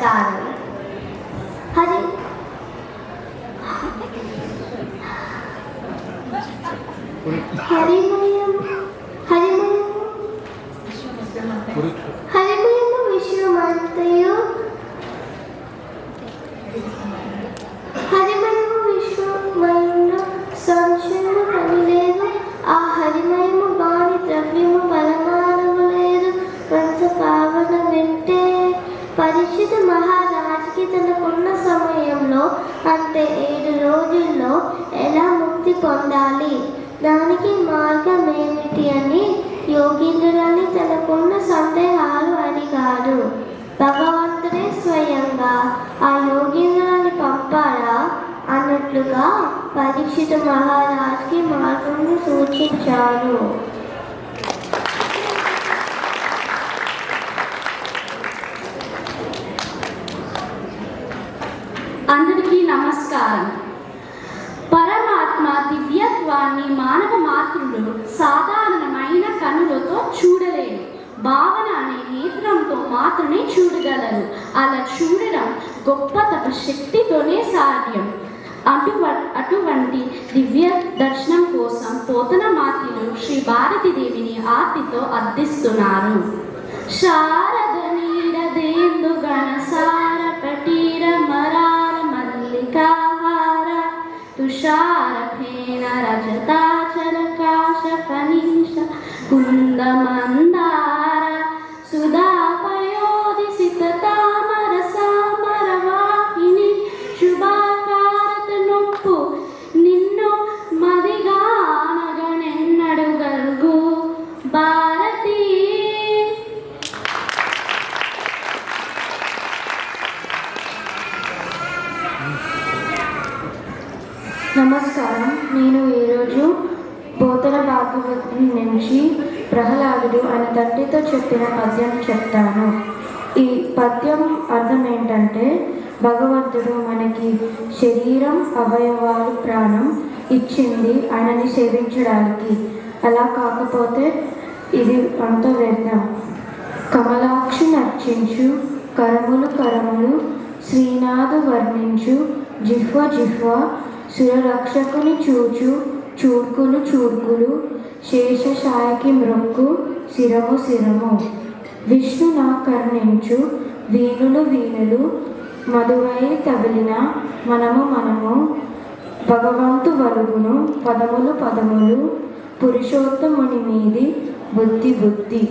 Sir Hari హరిమయం హరిమయం హరిమయము విశ్వమంతయు హరిమయము విశ్వమయంలో సంశయము పనిలేదు. ఆ హరిమయము గాని ద్రవ్యము బలమానము లేదు. వంశ పావన వింటే పరీక్షిత మహారాజుకి తనకున్న సమయంలో అంటే 7 రోజుల్లో ఎలా ముక్తి పొందాలి, దానికి మార్గం ఏమిటి అని యోగీంద్రులని తనకున్న సందేహాలు అడిగాడు. భగవంతుడే స్వయంగా ఆ యోగీంద్రులని పంపారా అన్నట్లుగా పరీక్షిత మహారాజుకి మార్గం సూచించారు. అందరికీ నమస్కారం. పరమాత్మ దివ్యత్వాన్ని మానవ మాతృలు సాధారణమైన కనులతో చూడలేరు. భావన అనే నేత్రంతో మాత్రమే చూడగలరు. అలా చూడడం గొప్ప తపశక్తితోనే సాధ్యం. అటువంటి దివ్య దర్శనం కోసం పోతన మాతృలు శ్రీ భారతీదేవిని ఆర్తితో అర్థిస్తున్నారు. శారద నీరదేందు గణసార పటీర మరార మల్లికాహార తుషారఫేన రజతాచల కాశ ఫనీష కుందమందార సుధాపయోధి సితతామర సామర వాహిని శుభాకారత నొప్పు నిన్ను మదిగానగనెన్నడు గల్గు భారతీ. నమస్కారం. నేను ఈరోజు పోతన భాగవతం నుంచి ప్రహ్లాదుడు అనే తండ్రితో చెప్పిన పద్యం చెప్తాను. ఈ పద్యం అర్థం ఏంటంటే, భగవంతుడు మనకి శరీరం, అవయవాలు, ప్రాణం ఇచ్చింది ఆయనని సేవించడానికి. అలా కాకపోతే ఇది అంత వ్యర్థం. కమలాక్షి నర్చించు కరములు కరములు శ్రీనాథు వర్ణించు జిహ్వ జిహ్వ సురరక్షకుని చూచు చూడ్కులు చూడ్కులు శేషశాయకి మ్రొక్కు శిరము శిరము విష్ణు నా కర్ణించు వీణులు వీణులు మధువై తగిలిన మనము మనము భగవంతు వలుగును పదములు పదములు పురుషోత్తముని మీది బుద్ధి బుద్ధి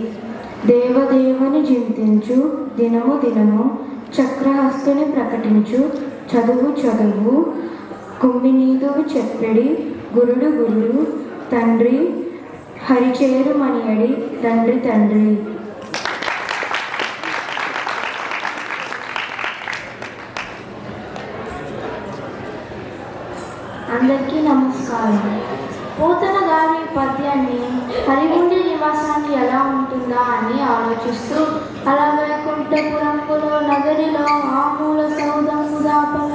దేవదేవుని చింతించు దినము దినము చక్రహస్తుని ప్రకటించు చదువు చదువు కుంభినీదువు చెప్పెడి గురుడు గురుడు తండ్రి హరిచేరు మనియడి తండ్రి తండ్రి. అందరికీ నమస్కారం. పోతన గారి పద్యాన్ని హరిగుండి నివాసానికి ఎలా ఉంటుందా అని ఆలోచిస్తూ అలా వైకుంఠపురంలో నగరిలో ఆమూల సౌదము దాపల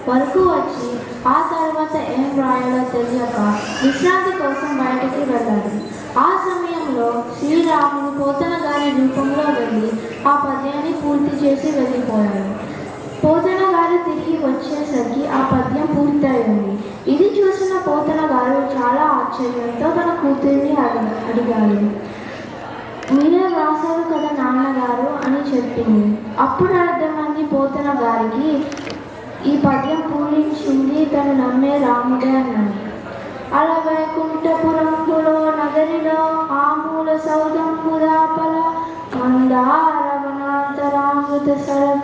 వరకు వచ్చి ఆ తర్వాత ఏం రాయాలో తెలియక విశ్రాంతి కోసం బయటికి వెళ్ళాడు. ఆ సమయంలో శ్రీరాముడు పోతన గారి రూపంలో వెళ్ళి ఆ పద్యాన్ని పూర్తి చేసి వెళ్ళిపోయాడు. పోతన గారు తిరిగి వచ్చేసరికి ఆ పద్యం పూర్తయింది. ఇది చూసిన పోతన గారు చాలా ఆశ్చర్యంతో తన కూతుర్ని అడిగారు. మీరే రాశారు కదా నాన్నగారు అని చెప్పింది. అప్పుడు అర్థమైంది పోతన గారికి ఈ పద్యం పూరించింది తను నమ్మే రాముడే అన్నాడు. అలా వైకుంఠపురంలో నగరిలో ఆమూల సౌదంబు దాపల మందారవనాంతరామృత సరం